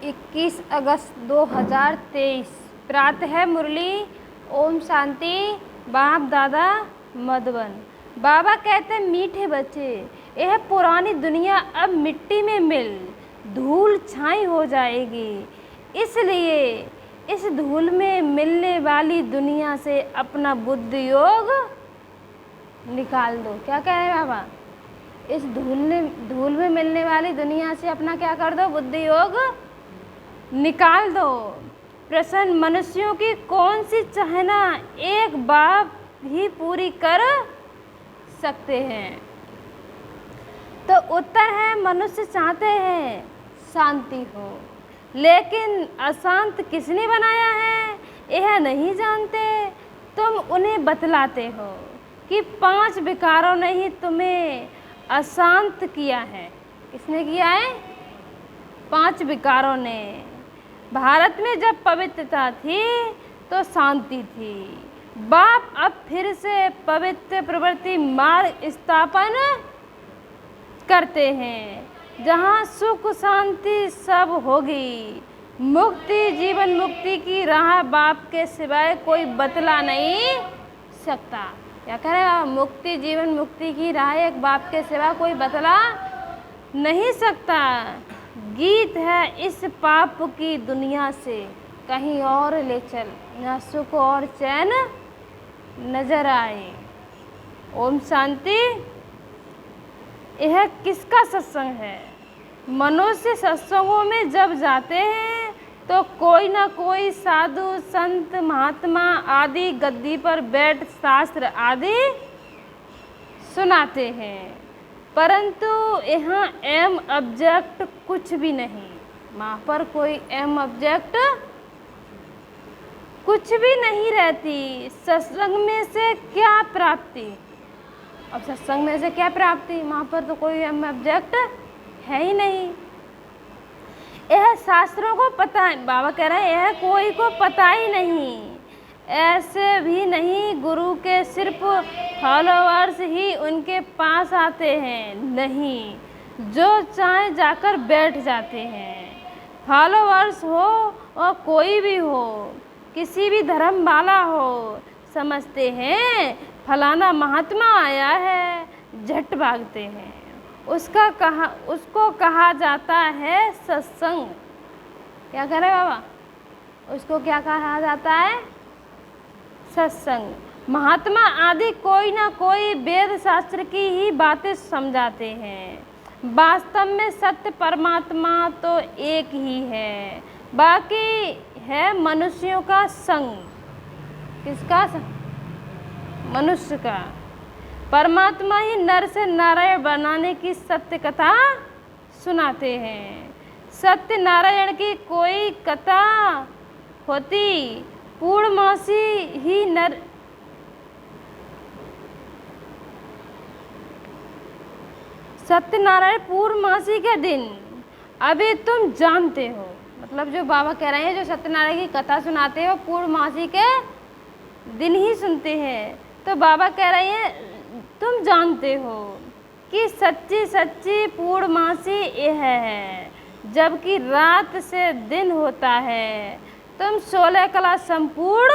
21 अगस्त 2023 प्रातः मुरली। ओम शांति। बाप दादा मधुबन। बाबा कहते मीठे बच्चे, यह पुरानी दुनिया अब मिट्टी में मिल धूल छाई हो जाएगी, इसलिए इस धूल में मिलने वाली दुनिया से अपना बुद्धि योग निकाल दो। क्या कह रहे हैं बाबा? इस धूल में मिलने वाली दुनिया से अपना क्या कर दो? बुद्धि योग निकाल दो। प्रसन्न मनुष्यों की कौन सी चाहना एक बाप ही पूरी कर सकते हैं? तो उत्तर है, मनुष्य चाहते हैं शांति हो, लेकिन अशांत किसने बनाया है यह नहीं जानते। तुम उन्हें बतलाते हो कि 5 विकारों ने ही तुम्हें अशांत किया है। किसने किया है? 5 विकारों ने। भारत में जब पवित्रता थी तो शांति थी। बाप अब फिर से पवित्र प्रवृत्ति मार्ग स्थापन करते हैं, जहाँ सुख शांति सब होगी। मुक्ति, जीवन मुक्ति की राह बाप के सिवाय कोई बतला नहीं सकता। क्या कह रहे हैं? मुक्ति, जीवन मुक्ति की राह एक बाप के सिवा कोई बतला नहीं सकता। गीत है, इस पाप की दुनिया से कहीं और ले चल, यहाँ सुख और चैन नजर आए। ओम शांति। यह किसका सत्संग है? मनुष्य सत्संगों में जब जाते हैं तो कोई ना कोई साधु संत महात्मा आदि गद्दी पर बैठ शास्त्र आदि सुनाते हैं, परंतु यहाँ एम ऑब्जेक्ट कुछ भी नहीं। वहाँ पर कोई एम ऑब्जेक्ट कुछ भी नहीं रहती। सत्संग में से क्या प्राप्ति? अब सत्संग में से क्या प्राप्ति? वहाँ पर तो कोई एम ऑब्जेक्ट है ही नहीं। यह शास्त्रों को पता है, बाबा कह रहे हैं, यह कोई को पता ही नहीं। ऐसे भी नहीं गुरु के सिर्फ फॉलोअर्स ही उनके पास आते हैं, नहीं, जो चाहे जाकर बैठ जाते हैं। फॉलोअर्स हो और कोई भी हो, किसी भी धर्म वाला हो, समझते हैं फलाना महात्मा आया है, झट भागते हैं। उसको कहा जाता है सत्संग। क्या कह रहे बाबा? उसको क्या कहा जाता है? सत्संग। महात्मा आदि कोई ना कोई वेद शास्त्र की ही बातें समझाते हैं। वास्तव में सत्य परमात्मा तो एक ही है, बाकी है मनुष्यों का संग। किसका संग? मनुष्य का। परमात्मा ही नर से नारायण बनाने की सत्य कथा सुनाते हैं। सत्य नारायण की कोई कथा होती, पूर्णमासी ही नर सत्यनारायण पूर्णमासी के दिन अभी तुम जानते हो। मतलब जो बाबा कह रहे हैं, जो सत्यनारायण की कथा सुनाते हो पूर्णमासी के दिन ही सुनते हैं। तो बाबा कह रहे हैं तुम जानते हो कि सच्ची सच्ची पूर्णमासी यह है, जबकि रात से दिन होता है तुम 16 कला संपूर्ण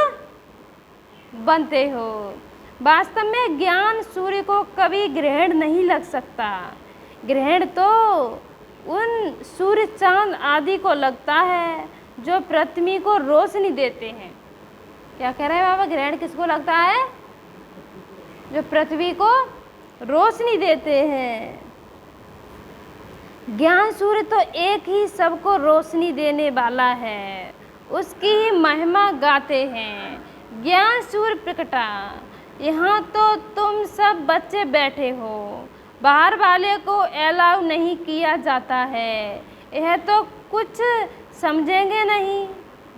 बनते हो। वास्तव में ज्ञान सूर्य को कभी ग्रहण नहीं लग सकता। ग्रहण तो उन सूर्य चांद आदि को लगता है जो पृथ्वी को रोशनी देते हैं। क्या कह रहे हैं बाबा? ग्रहण किसको लगता है? जो पृथ्वी को रोशनी देते हैं। ज्ञान सूर्य तो एक ही सबको रोशनी देने वाला है, उसकी ही महिमा गाते हैं। ज्ञान सूर्य प्रकटा, यहाँ तो तुम सब बच्चे बैठे हो, बाहर वाले को अलाउ नहीं किया जाता है। यह तो कुछ समझेंगे नहीं।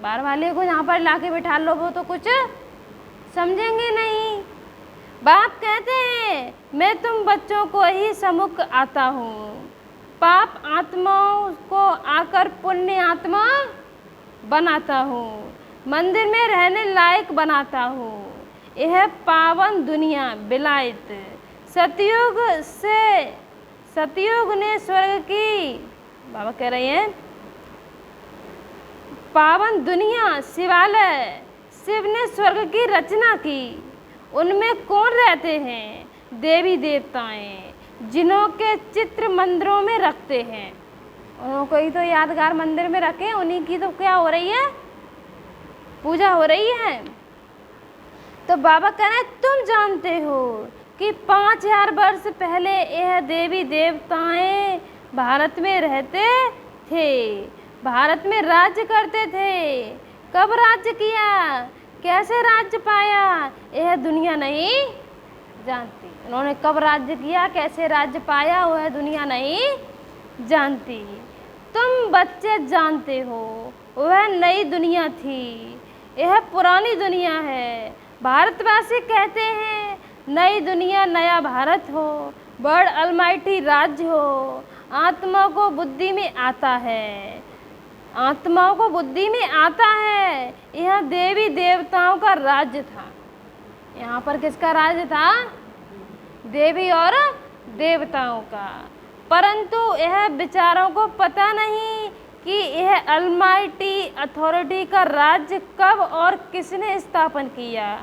बाहर वाले को यहाँ पर लाके बिठा लो, वो तो कुछ समझेंगे नहीं। बाप कहते हैं मैं तुम बच्चों को ही सम्मुख आता हूँ, पाप आत्माओं को आकर पुण्य आत्मा बनाता हूँ, मंदिर में रहने लायक बनाता हूँ। यह पावन दुनिया विलायत सतयुग ने स्वर्ग की, बाबा कह रहे हैं पावन दुनिया शिवालय, शिव ने स्वर्ग की रचना की। उनमें कौन रहते हैं? देवी देवताएं, जिन्हों के चित्र मंदिरों में रखते हैं। उनको ही तो यादगार मंदिर में रखे, उन्हीं की तो क्या हो रही है? पूजा हो रही है। तो बाबा कह रहे हैं तुम जानते हो कि 5000 वर्ष पहले यह देवी देवताएं भारत में रहते थे, भारत में राज्य करते थे। कब राज्य किया, कैसे राज्य पाया, यह दुनिया नहीं जानती। उन्होंने कब राज्य किया, कैसे राज्य पाया, वह दुनिया नहीं जानती। तुम बच्चे जानते हो वह नई दुनिया थी, यह पुरानी दुनिया है। भारतवासी कहते हैं नई दुनिया नया भारत हो, बड़ अलमाइटी राज्य हो। आत्मा को बुद्धि में आता है, आत्माओं को बुद्धि में आता है। यह देवी देवताओं का राज्य था। यहाँ पर किसका राज्य था? देवी और देवताओं का। परंतु यह बेचारों को पता नहीं कि यह अलमाइटी अथॉरिटी का राज्य कब और किसने स्थापन किया।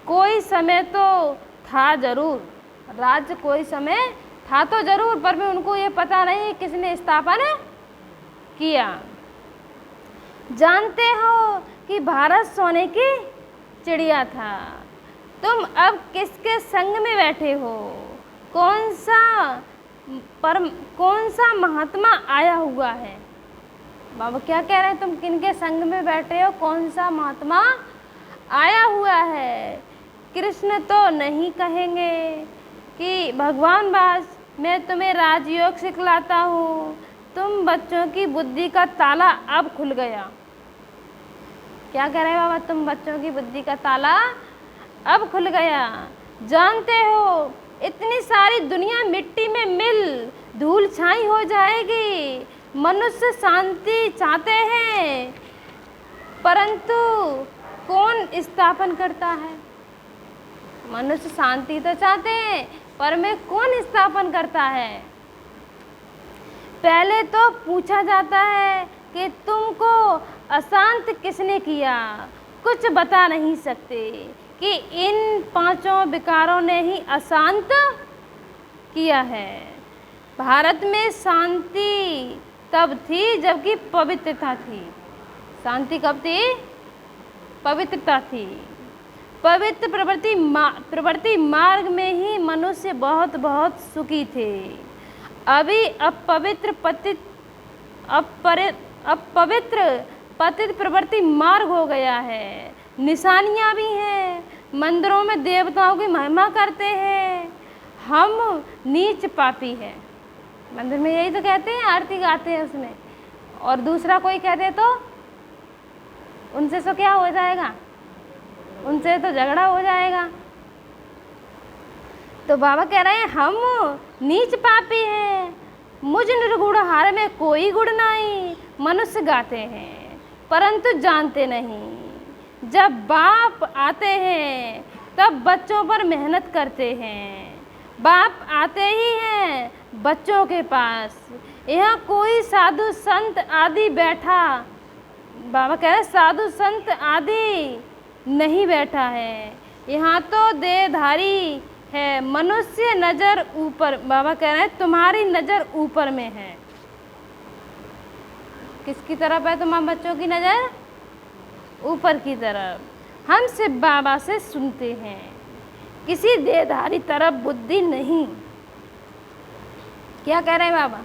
कोई समय तो था जरूर, राज्य कोई समय था तो जरूर, पर भी उनको ये पता नहीं किसने स्थापन किया। जानते हो कि भारत सोने की चिड़िया था। तुम अब किसके संग में बैठे हो? कौन सा महात्मा आया हुआ है? बाबा क्या कह रहे हैं, तुम किनके संग में बैठे हो? कौन सा महात्मा आया हुआ है? कृष्ण तो नहीं कहेंगे कि भगवान वास मैं तुम्हें राजयोग सिखलाता हूँ, तुम बच्चों की बुद्धि का ताला अब खुल गया। क्या कह रहे हैं बाबा? तुम बच्चों की बुद्धि का ताला अब खुल गया। जानते हो इतनी सारी दुनिया मिट्टी में मिल धूल छाई हो जाएगी। मनुष्य शांति चाहते हैं, परंतु कौन स्थापन करता है? मनुष्य शांति तो चाहते हैं, पर में कौन स्थापन करता है? पहले तो पूछा जाता है कि तुमको अशांत किसने किया? कुछ बता नहीं सकते कि इन 5 विकारों ने ही अशांत किया है। भारत में शांति तब थी जबकि पवित्रता थी। शांति कब थी? पवित्रता थी। पवित्र प्रवृत्ति मार्ग में ही मनुष्य बहुत बहुत सुखी थे। अभी अपवित्र पतित प्रवृत्ति मार्ग हो गया है। निशानियाँ भी हैं, मंदिरों में देवताओं की महिमा करते हैं। हम नीच पापी हैं। मंदिर में यही तो कहते हैं, आरती गाते हैं उसमें, और दूसरा कोई कह दे तो उनसे तो क्या हो जाएगा? उनसे तो झगड़ा हो जाएगा। तो बाबा कह रहे हैं हम नीच पापी हैं, मुझ निर्गुण हार में कोई गुण नहीं। मनुष्य गाते हैं परंतु जानते नहीं। जब बाप आते हैं तब बच्चों पर मेहनत करते हैं। बाप आते ही हैं बच्चों के पास। यहाँ कोई साधु संत आदि बैठा, बाबा कह रहे साधु संत आदि नहीं बैठा है। यहाँ तो देहधारी है। मनुष्य नज़र ऊपर, बाबा कह रहे हैं तुम्हारी नज़र ऊपर में है। किसकी तरफ है तुम्हारे बच्चों की नज़र? ऊपर की तरफ। हम शिव बाबा से सुनते हैं, किसी देहधारी तरफ बुद्धि नहीं। क्या कह रहे हैं बाबा?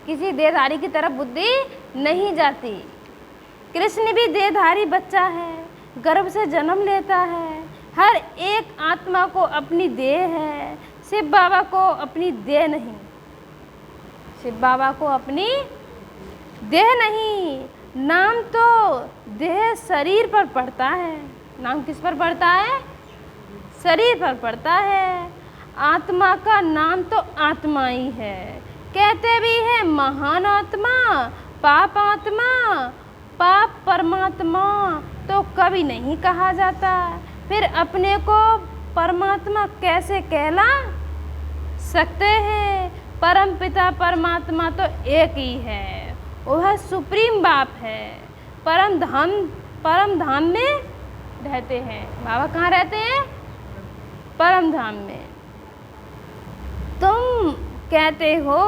किसी देहधारी की तरफ बुद्धि नहीं जाती। कृष्ण भी देहधारी बच्चा है, गर्भ से जन्म लेता है। हर एक आत्मा को अपनी देह है, शिव बाबा को अपनी देह नहीं। शिव बाबा को अपनी देह नहीं। नाम तो देह शरीर पर पड़ता है। नाम किस पर पड़ता है? शरीर पर पड़ता है। आत्मा का नाम तो आत्मा ही है। कहते भी हैं महान आत्मा, पाप आत्मा। पाप परमात्मा तो कभी नहीं कहा जाता, फिर अपने को परमात्मा कैसे कहला सकते हैं? परम पिता परमात्मा तो एक ही है, वह सुप्रीम बाप है। परम धाम में रहते हैं। बाबा कहाँ रहते हैं? परम धाम में। तुम कहते हो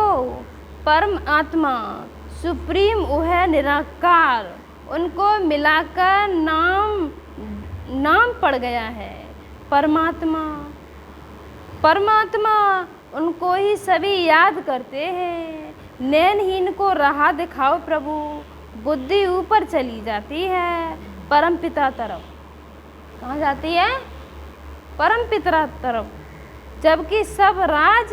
परम आत्मा सुप्रीम वह निराकार, उनको मिलाकर नाम पड़ गया है परमात्मा। परमात्मा उनको ही सभी याद करते हैं। नैनहीन को राह दिखाओ प्रभु, बुद्धि ऊपर चली जाती है परम पिता तरफ। कहाँ जाती है? परम पिता तरफ। जबकि सब राज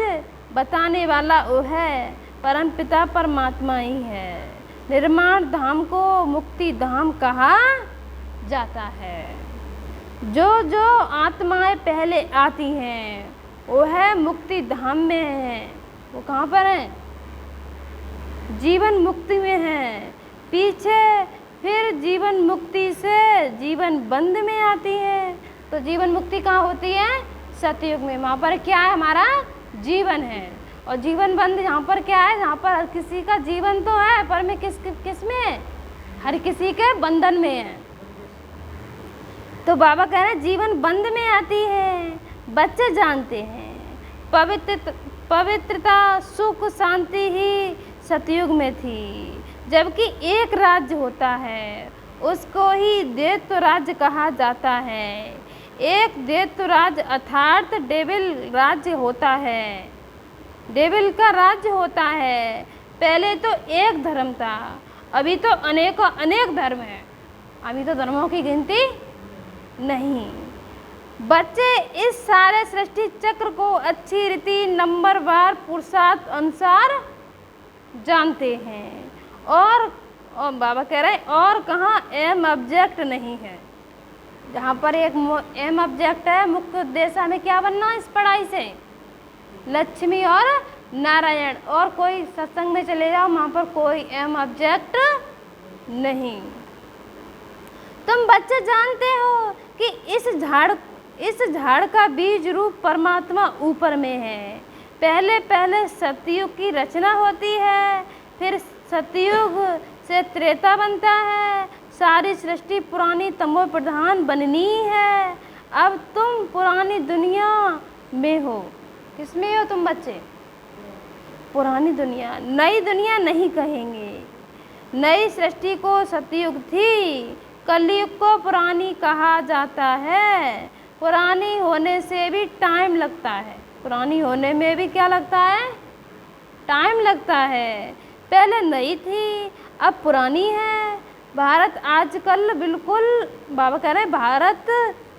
बताने वाला वो है परम पिता परमात्मा ही है। निर्माण धाम को मुक्ति धाम कहा जाता है। जो जो आत्माएं पहले आती हैं वो है मुक्ति धाम में है। वो कहाँ पर है? जीवन मुक्ति में है। पीछे फिर जीवन मुक्ति से जीवन बंद में आती है। तो जीवन मुक्ति कहाँ होती है? सतयुग में। वहाँ पर क्या है? हमारा जीवन है। और जीवन बंद यहाँ पर क्या है? यहाँ पर हर किसी का जीवन तो है, पर में किस में? हर किसी के बंधन में है। तो बाबा कह रहे हैं जीवन बंद में आती है। बच्चे जानते हैं पवित्रता सुख शांति ही सतयुग में थी। जबकि एक राज्य होता है उसको ही दैत्य राज्य कहा जाता है। एक दैत्य राज्य अर्थात डेविल राज्य होता है। डेविल का राज्य होता है। पहले तो एक धर्म था, अभी तो अनेक धर्म है। अभी तो धर्मों की गिनती नहीं। बच्चे इस सारे सृष्टि चक्र को अच्छी रीति नंबरवार पुरुषार्थ अनुसार जानते हैं। और बाबा कह रहे हैं और कहाँ एम ऑब्जेक्ट नहीं है। जहाँ पर एक एम ऑब्जेक्ट है, मुख्य उद्देश्य हमें क्या बनना इस पढ़ाई से? लक्ष्मी और नारायण। और कोई सत्संग में चले जाओ, वहाँ पर कोई एम ऑब्जेक्ट नहीं। तुम बच्चे जानते हो कि इस झाड़ का बीज रूप परमात्मा ऊपर में है। पहले सतयुग की रचना होती है, फिर सतयुग से त्रेता बनता है। सारी सृष्टि पुरानी तमो प्रधान बननी है। अब तुम पुरानी दुनिया में हो। किसमें हो तुम बच्चे? पुरानी दुनिया। नई दुनिया नहीं कहेंगे। नई सृष्टि को सतयुग थी, कलयुग को पुरानी कहा जाता है। पुरानी होने से भी टाइम लगता है। पुरानी होने में भी क्या लगता है? टाइम लगता है। पहले नई थी, अब पुरानी है। भारत आजकल बिल्कुल, बाबा कह रहे हैं भारत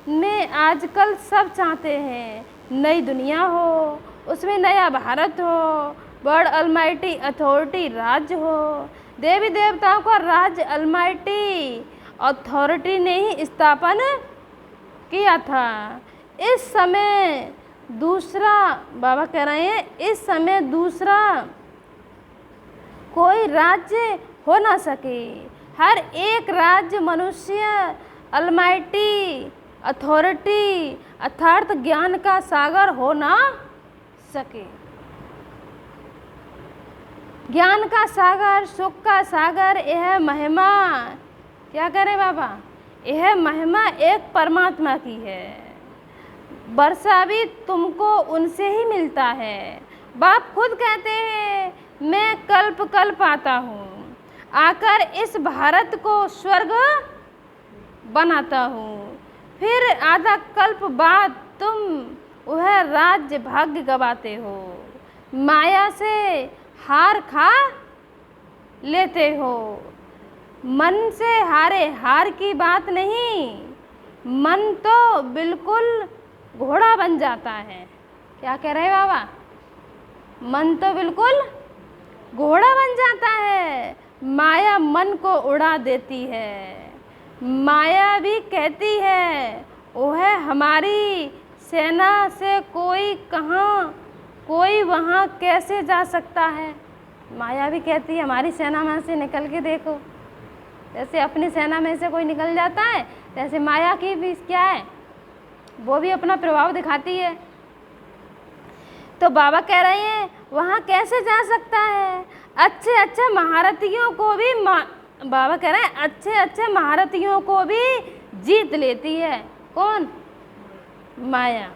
में आजकल सब चाहते हैं नई दुनिया हो, उसमें नया भारत हो, वर्ल्ड अलमाइटी अथॉरिटी राज्य हो। देवी देवताओं का राज्य अलमाइटी अथॉरिटी ने ही स्थापन किया था। इस समय दूसरा, बाबा कह रहे हैं इस समय दूसरा कोई राज्य हो ना सके। हर एक राज्य मनुष्य अलमाइटी अथॉरिटी अर्थात ज्ञान का सागर हो ना सके। ज्ञान का सागर, सुख का सागर, यह महिमा क्या करे बाबा? यह महिमा एक परमात्मा की है। वर्षा भी तुमको उनसे ही मिलता है। बाप खुद कहते हैं मैं कल्प कल्प आता हूँ, आकर इस भारत को स्वर्ग बनाता हूँ। फिर आधा कल्प बाद तुम वह राज्य भाग्य गवाते हो। माया से हार खा लेते हो। मन से हारे हार की बात नहीं, मन तो बिल्कुल घोड़ा बन जाता है। क्या कह रहे बाबा? मन तो बिल्कुल घोड़ा बन जाता है। माया मन को उड़ा देती है। माया भी कहती है वह हमारी सेना से कोई कहाँ कोई वहाँ कैसे जा सकता है। माया भी कहती है हमारी सेना में से निकल के देखो। जैसे अपनी सेना में से कोई निकल जाता है, जैसे माया की भी क्या है, वो भी अपना प्रभाव दिखाती है। तो बाबा कह रहे हैं वहाँ कैसे जा सकता है। अच्छे अच्छे महारथियों को भी बाबा कह रहे हैं अच्छे अच्छे महारथियों को भी जीत लेती है। कौन? माया।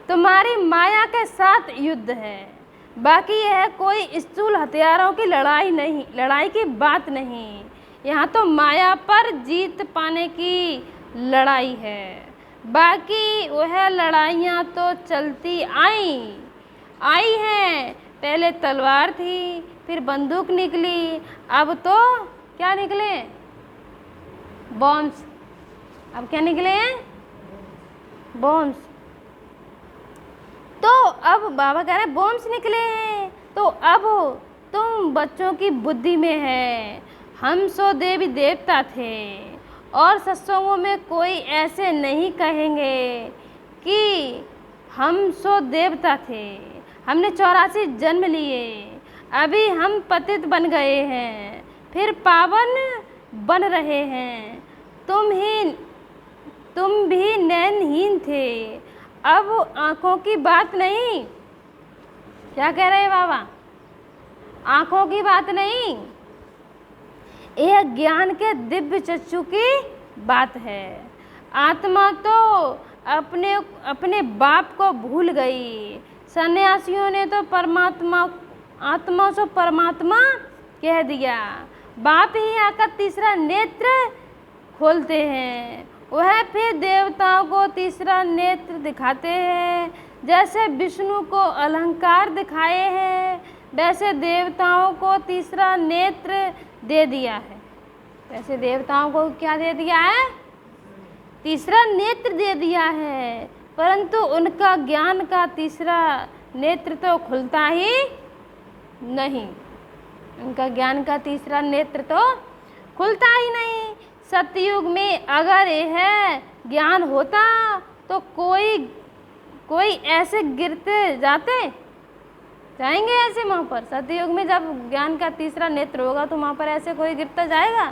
तुम्हारी माया के साथ युद्ध है, बाकी यह कोई स्थूल हथियारों की लड़ाई नहीं, लड़ाई की बात नहीं। यहाँ तो माया पर जीत पाने की लड़ाई है, बाकी वह लड़ाइयाँ तो चलती आई हैं। पहले तलवार थी, फिर बंदूक निकली, अब तो क्या निकले? बॉम्ब्स। अब क्या निकले हैं? बॉम्ब्स। तो अब बाबा कह रहे हैं बॉम्ब्स निकले हैं, तो अब तुम बच्चों की बुद्धि में है। हम सो देवी देवता थे और सत्संगों में कोई ऐसे नहीं कहेंगे कि हम सो देवता थे। हमने 84 जन्म लिए, अभी हम पतित बन गए हैं, फिर पावन बन रहे हैं। तुम भी नैनहीन थे, अब आँखों की बात नहीं। क्या कह रहे हैं बाबा? आँखों की बात नहीं, यह ज्ञान के दिव्य चक्षु की बात है। आत्मा तो अपने बाप को भूल गई। सन्यासियों ने तो आत्मा से परमात्मा कह दिया। बाप ही आकर तीसरा नेत्र खोलते हैं, वह फिर देवताओं को तीसरा नेत्र दिखाते हैं। जैसे विष्णु को अलंकार दिखाए हैं, वैसे देवताओं को तीसरा नेत्र दे दिया है। वैसे देवताओं को क्या दे दिया है? तीसरा नेत्र दे दिया है, परंतु उनका ज्ञान का तीसरा नेत्र तो खुलता ही नहीं। उनका ज्ञान का तीसरा नेत्र तो खुलता ही नहीं। सतयुग में अगर यह ज्ञान होता तो कोई ऐसे गिरते जाएंगे ऐसे वहाँ पर। सतयुग में जब ज्ञान का तीसरा नेत्र होगा तो वहाँ पर ऐसे कोई गिरता जाएगा?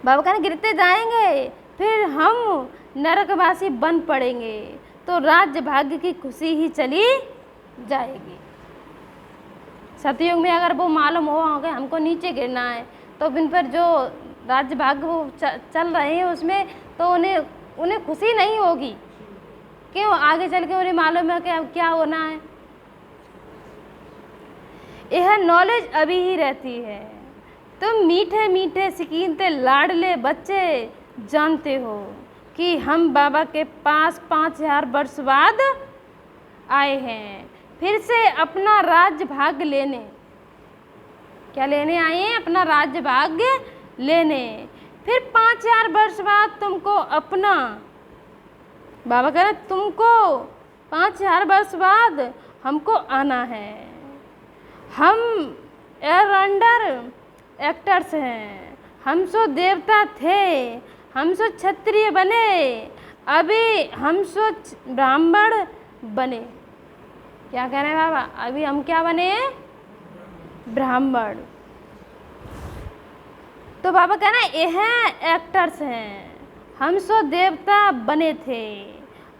बाबा कहने गिरते जाएंगे, फिर हम नरकवासी बन पड़ेंगे, तो राज्य भाग्य की खुशी ही चली जाएगी। सतयुग में अगर वो मालूम हो कि हमको नीचे गिरना है, तो इन पर जो राज्य भाग्य वो चल रहे हैं उसमें तो उन्हें खुशी नहीं होगी। क्यों? आगे चल के उन्हें मालूम है कि अब क्या होना है। यह नॉलेज अभी ही रहती है। तुम मीठे मीठे सिकीनते लाडले बच्चे जानते हो कि हम बाबा के पास 5000 वर्ष बाद आए हैं, फिर से अपना राज्य भाग्य लेने। क्या लेने आए हैं? अपना राज्य भाग्य लेने। फिर 5000 वर्ष बाद तुमको अपना, बाबा कह रहे तुमको 5000 वर्ष बाद हमको आना है। हम एरंडर एक्टर्स हैं, हम सो देवता थे, हम सो क्षत्रिय बने, अभी हम सो ब्राह्मण बने। क्या कह रहे हैं बाबा? अभी हम क्या बने? ब्राह्मण। तो बाबा कह रहे हैं यह एक्टर्स हैं, हम सो देवता बने थे,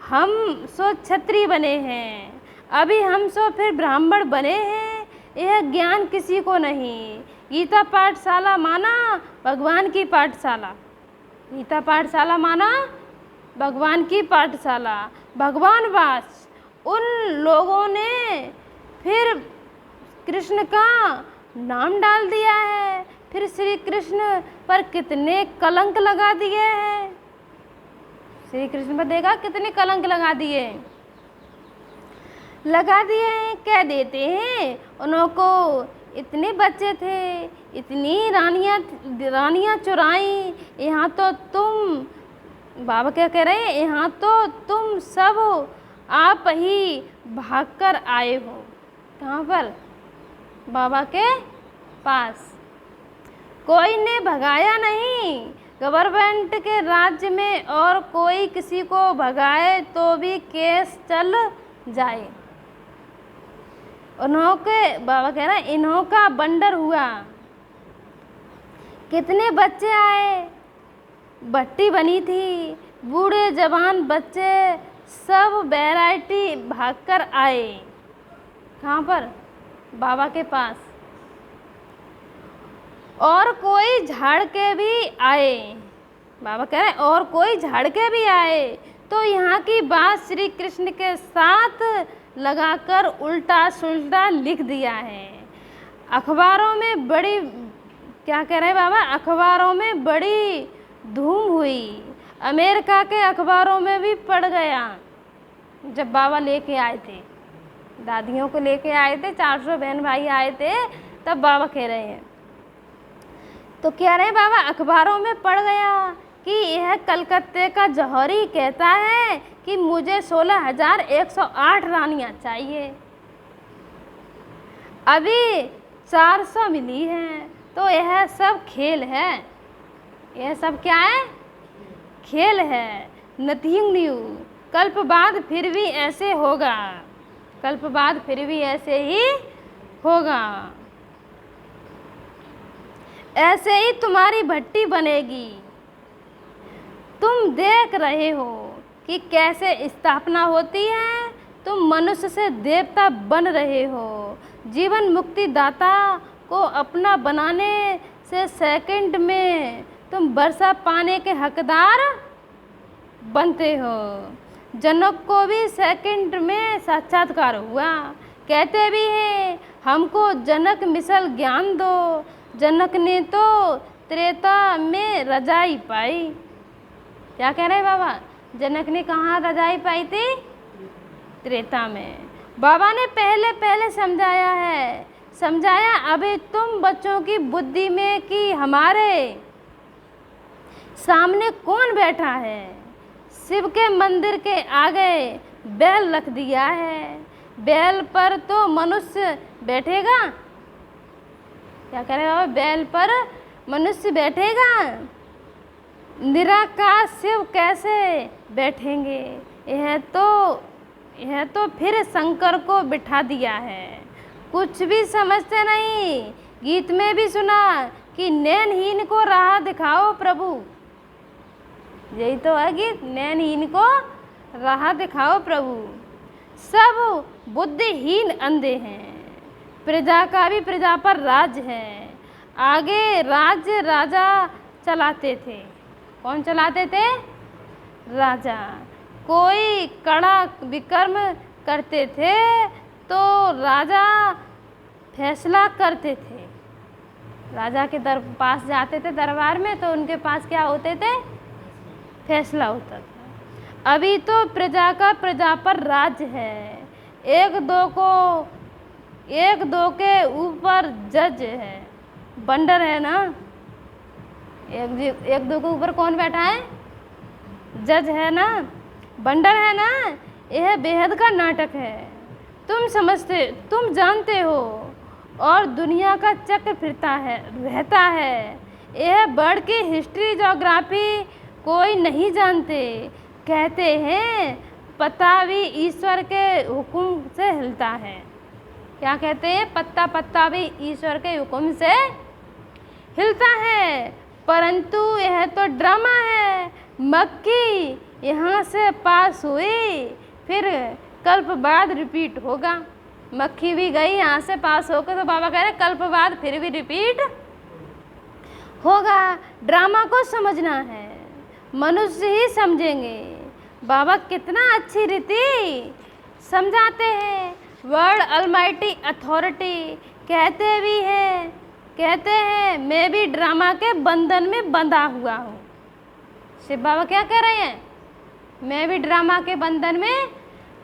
हम सो क्षत्रिय बने हैं, अभी हम सो फिर ब्राह्मण बने हैं। यह ज्ञान किसी को नहीं। गीता पाठशाला माना भगवान की पाठशाला। गीता पाठशाला माना भगवान की पाठशाला, भगवान वास। उन लोगों ने फिर कृष्ण का नाम डाल दिया है, फिर श्री कृष्ण पर कितने कलंक लगा दिए हैं। श्री कृष्ण पर देखा कितने कलंक लगा दिए हैं। कह देते हैं उनको इतने बच्चे थे, इतनी रानियाँ चुराई, यहाँ तो तुम, बाबा क्या कह रहे हैं, यहाँ तो तुम सब आप ही भागकर आए हो। कहाँ पर? बाबा के पास। कोई ने भगाया नहीं। गवर्नमेंट के राज्य में और कोई किसी को भगाए तो भी केस चल जाए। बाबा कह रहे हैं इन्हों का बंडर हुआ। कितने बच्चे आए, भट्टी बनी थी, बूढ़े जवान बच्चे सब वैरायटी भागकर आए। कहाँ पर? बाबा के पास। और कोई झाड़ के भी आए, बाबा कह रहे हैं और कोई झाड़ के भी आए तो यहाँ की बात श्री कृष्ण के साथ लगाकर उल्टा सुल्टा लिख दिया है। अखबारों में बड़ी, क्या कह रहे हैं बाबा, अखबारों में बड़ी धूम हुई, अमेरिका के अखबारों में भी पड़ गया। जब बाबा लेके आए थे, दादियों को लेके आए थे, 400 बहन भाई आए थे, तब बाबा कह रहे हैं, तो कह रहे हैं बाबा अखबारों में पड़ गया कि यह कलकत्ते का जौहरी कहता है कि मुझे 16,108 रानियां चाहिए, अभी 400 मिली हैं। तो यह सब खेल है, यह सब क्या है, खेल है, नथिंग न्यू। कल्प बाद फिर भी ऐसे होगा, कल्प बाद फिर भी ऐसे ही होगा, ऐसे ही तुम्हारी भट्टी बनेगी। तुम देख रहे हो कि कैसे स्थापना होती है, तुम मनुष्य से देवता बन रहे हो। जीवन मुक्ति दाता को अपना बनाने से सेकंड में तुम वर्षा पाने के हकदार बनते हो। जनक को भी सेकंड में साक्षात्कार हुआ, कहते भी हैं हमको जनक मिसल ज्ञान दो। जनक ने तो त्रेता में रजाई पाई। क्या कह रहे हैं बाबा, जनक ने कहाँ रजाई पाई थी, त्रेता में। बाबा ने पहले पहले समझाया है, समझाया अभी तुम बच्चों की बुद्धि में कि हमारे सामने कौन बैठा है। शिव के मंदिर के आगे बैल रख दिया है, बैल पर तो मनुष्य बैठेगा। क्या कह रहे हो, बैल पर मनुष्य बैठेगा, निराकार शिव कैसे बैठेंगे। यह तो फिर शंकर को बिठा दिया है, कुछ भी समझते नहीं। गीत में भी सुना कि नैनहीन को राह दिखाओ प्रभु, यही तो है गीत, नैनहीन को राह दिखाओ प्रभु। सब बुद्धिहीन अंधे हैं, प्रजा का भी प्रजा पर राज है। आगे राज्य राजा चलाते थे, कौन चलाते थे, राजा। कोई कड़ा विक्रम करते थे तो राजा फैसला करते थे। राजा के पास जाते थे दरबार में, तो उनके पास क्या होते थे, फैसला होता था। अभी तो प्रजा का प्रजा पर राज है, एक दो के ऊपर जज है, बंडर है ना। एक दो के ऊपर कौन बैठा है, जज है ना, बंडर है ना। यह बेहद का नाटक है, तुम जानते हो, और दुनिया का चक्र फिरता है, रहता है। यह वर्ल्ड की हिस्ट्री ज्योग्राफी कोई नहीं जानते। कहते हैं पता भी ईश्वर के हुक्म से हिलता है। क्या कहते हैं, पत्ता भी ईश्वर के हुक्म से हिलता है, परंतु यह तो ड्रामा है। मक्खी यहाँ से पास हुई, फिर कल्प बाद रिपीट होगा। मक्खी भी गई यहाँ से पास होकर, तो बाबा कह रहे कल्प बाद फिर भी रिपीट होगा। ड्रामा को समझना है, मनुष्य ही समझेंगे। बाबा कितना अच्छी रीति समझाते हैं। वर्ल्ड अलमाइटी अथॉरिटी कहते हैं मैं भी ड्रामा के बंधन में बंधा हुआ हूँ। शिव बाबा क्या कह रहे हैं, मैं भी ड्रामा के बंधन में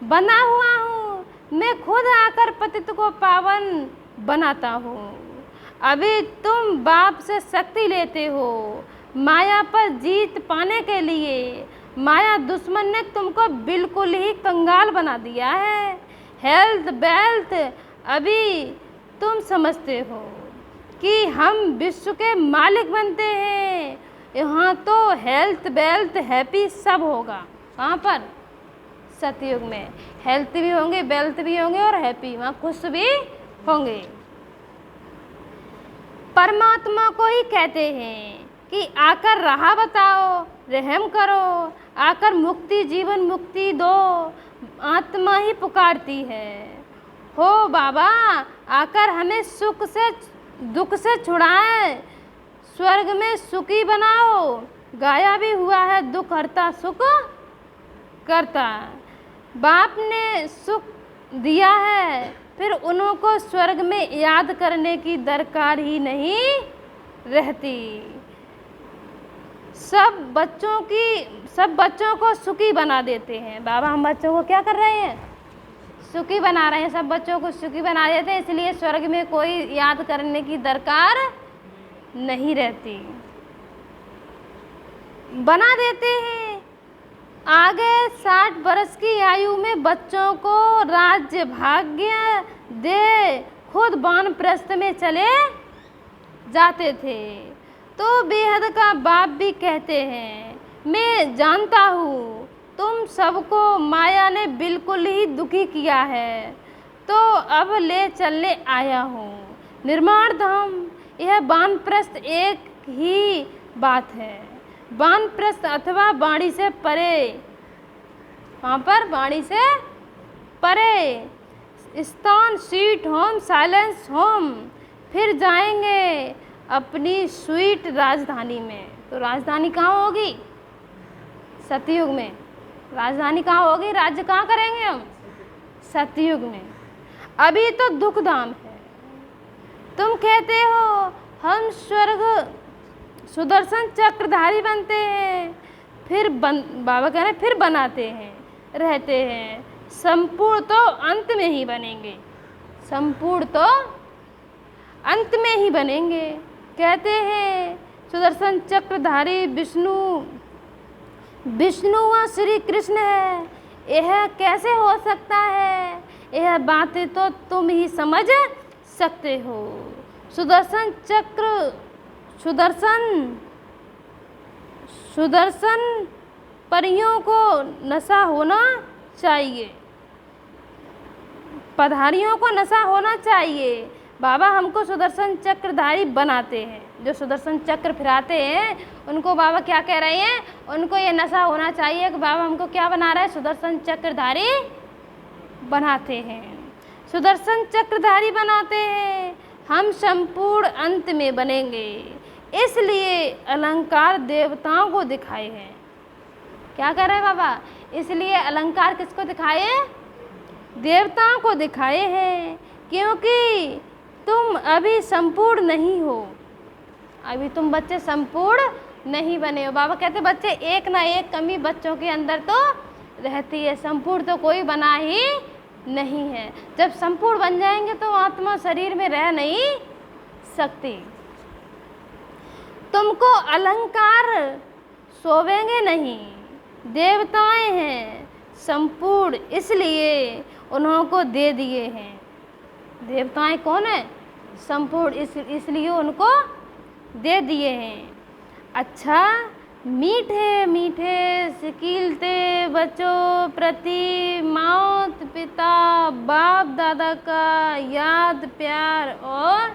बंधा हुआ हूँ। मैं खुद आकर पतित को पावन बनाता हूँ। अभी तुम बाप से शक्ति लेते हो माया पर जीत पाने के लिए। माया दुश्मन ने तुमको बिल्कुल ही कंगाल बना दिया है। हेल्थ वेल्थ अभी तुम समझते हो कि हम विश्व के मालिक बनते हैं। यहाँ तो हेल्थ वेल्थ हैप्पी सब होगा। कहाँ पर, सतयुग में हेल्थ भी होंगे, वेल्थ भी होंगे और हैप्पी, वहाँ खुश भी होंगे। परमात्मा को ही कहते हैं कि आकर राह बताओ, रहम करो, आकर मुक्ति जीवन मुक्ति दो। आत्मा ही पुकारती है, हो बाबा आकर हमें सुख से दुख से छुड़ाए, स्वर्ग में सुखी बनाओ, गाया भी हुआ है दुख हरता सुख करता। बाप ने सुख दिया है, फिर उनको स्वर्ग में याद करने की दरकार ही नहीं रहती। सब बच्चों को सुखी बना देते हैं। बाबा हम बच्चों को क्या कर रहे हैं? सुखी बना रहे हैं। सब बच्चों को सुखी बना देते हैं, इसलिए स्वर्ग में कोई याद करने की दरकार नहीं रहती। बना देते हैं। आगे 60 वर्ष की आयु में बच्चों को राज्य भाग्य दे खुद वानप्रस्थ में चले जाते थे। तो बेहद का बाप भी कहते हैं, मैं जानता हूँ तुम सबको माया ने बिल्कुल ही दुखी किया है, तो अब ले चलने आया हूँ निर्माण धाम। यह वानप्रस्थ एक ही बात है। वानप्रस्थ अथवा वाणी से परे, वहाँ पर वाणी से परे स्थान स्वीट होम साइलेंस होम, फिर जाएंगे अपनी स्वीट राजधानी में। तो राजधानी कहाँ होगी? सतयुग में। राजधानी कहाँ होगी? राज्य कहाँ करेंगे हम? सतयुग में। अभी तो दुख धाम है। तुम कहते हो हम स्वर्ग सुदर्शन चक्रधारी बनते हैं, बाबा कह रहे हैं फिर बनाते हैं, रहते हैं। संपूर्ण तो अंत में ही बनेंगे, संपूर्ण तो अंत में ही बनेंगे। कहते हैं सुदर्शन चक्रधारी विष्णु व श्री कृष्ण है। यह कैसे हो सकता है? यह बातें तो तुम ही समझ सकते हो। सुदर्शन परियों को नशा होना चाहिए, पधारियों को नशा होना चाहिए। बाबा हमको सुदर्शन चक्रधारी बनाते हैं। जो सुदर्शन चक्र फिराते हैं उनको बाबा क्या कह रहे हैं? उनको ये नशा होना चाहिए कि बाबा हमको क्या बना रहा है? सुदर्शन चक्रधारी बनाते हैं। सुदर्शन चक्रधारी बनाते हैं। हम संपूर्ण अंत में बनेंगे, इसलिए अलंकार देवताओं को दिखाए हैं। क्या कर रहे हैं बाबा? इसलिए अलंकार किसको दिखाए? देवताओं को दिखाए हैं, क्योंकि तुम अभी संपूर्ण नहीं हो। अभी तुम बच्चे संपूर्ण नहीं बने हो। बाबा कहते बच्चे एक ना एक कमी बच्चों के अंदर तो रहती है, संपूर्ण तो कोई बना ही नहीं है। जब संपूर्ण बन जाएंगे तो आत्मा शरीर में रह नहीं सकती। तुमको अलंकार सोवेंगे नहीं, देवताएं हैं संपूर्ण, इसलिए उनको दे दिए हैं। देवताएं कौन है? संपूर्ण, इसलिए उनको दे दिए हैं। अच्छा, मीठे मीठे सिकीलते बच्चों प्रति मात पिता बाप दादा का याद प्यार और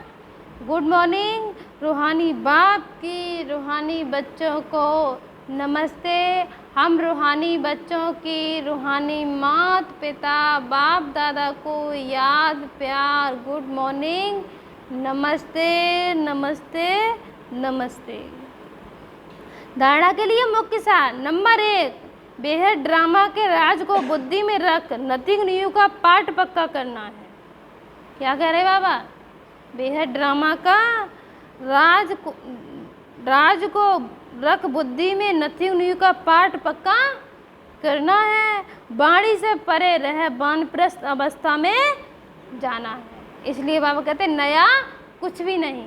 गुड मॉर्निंग। रूहानी बाप की रूहानी बच्चों को नमस्ते। हम रूहानी बच्चों की रूहानी मात पिता बाप दादा को याद प्यार गुड मॉर्निंग, नमस्ते नमस्ते नमस्ते। धारणा के लिए मुख्य सार नंबर 1, बेहद ड्रामा के राज को बुद्धि में रख नथिंग न्यू का पाठ पक्का करना है। क्या कह रहे बाबा? बेहद ड्रामा का राज को रख बुद्धि में नथिंग न्यू का पाठ पक्का करना है। वाणी से परे रह वानप्रस्थ अवस्था में जाना है। इसलिए बाबा कहते नया कुछ भी नहीं।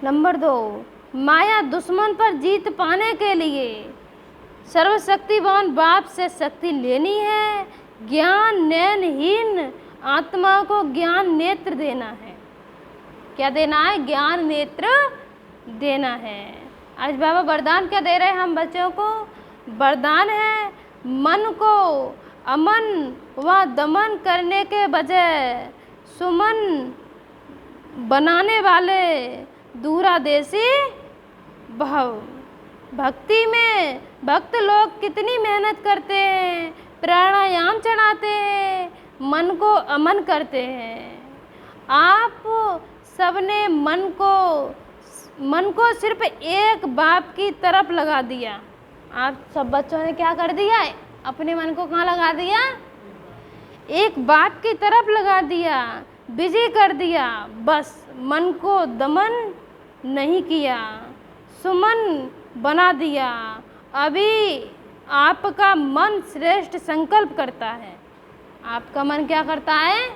नंबर 2, माया दुश्मन पर जीत पाने के लिए सर्वशक्तिवान बाप से शक्ति लेनी है। ज्ञान नयनहीन आत्मा को ज्ञान नेत्र देना है। क्या देना है? ज्ञान नेत्र देना है। आज बाबा वरदान क्या दे रहे हैं हम बच्चों को? वरदान है मन को अमन व दमन करने के बजाय सुमन बनाने वाले दूरादेशी भाव। भक्ति में भक्त लोग कितनी मेहनत करते हैं, प्राणायाम चढ़ाते हैं, मन को अमन करते हैं। आप सबने मन को सिर्फ एक बाप की तरफ लगा दिया। आप सब बच्चों ने क्या कर दिया? अपने मन को कहाँ लगा दिया? एक बाप की तरफ लगा दिया, बिजी कर दिया। बस मन को दमन नहीं किया, सुमन बना दिया। अभी आपका मन श्रेष्ठ संकल्प करता है। आपका मन क्या करता है?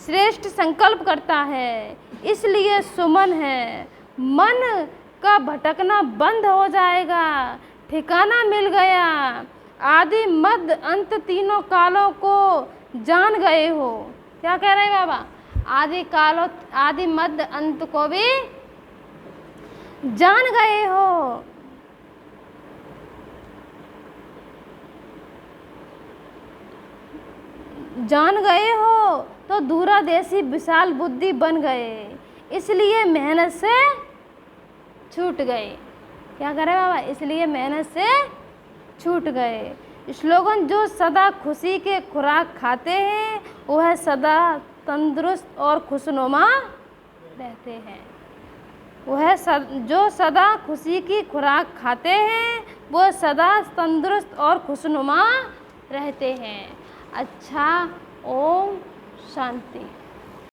श्रेष्ठ संकल्प करता है, इसलिए सुमन है। मन का भटकना बंद हो जाएगा, ठिकाना मिल गया। आदि मध्य अंत तीनों कालों को जान गए हो। क्या कह रहे हैं बाबा? आदि मध्य अंत को भी जान गए हो। जान गए हो तो दूरदेशी विशाल बुद्धि बन गए, इसलिए मेहनत से छूट गए। क्या करें बाबा? इसलिए मेहनत से छूट गए। स्लोगन: जो सदा खुशी के खुराक खाते हैं वह सदा तंदुरुस्त और खुशनुमा रहते हैं। जो सदा खुशी की खुराक खाते हैं वो सदा तंदुरुस्त और खुशनुमा रहते हैं। अच्छा, ओम शांति।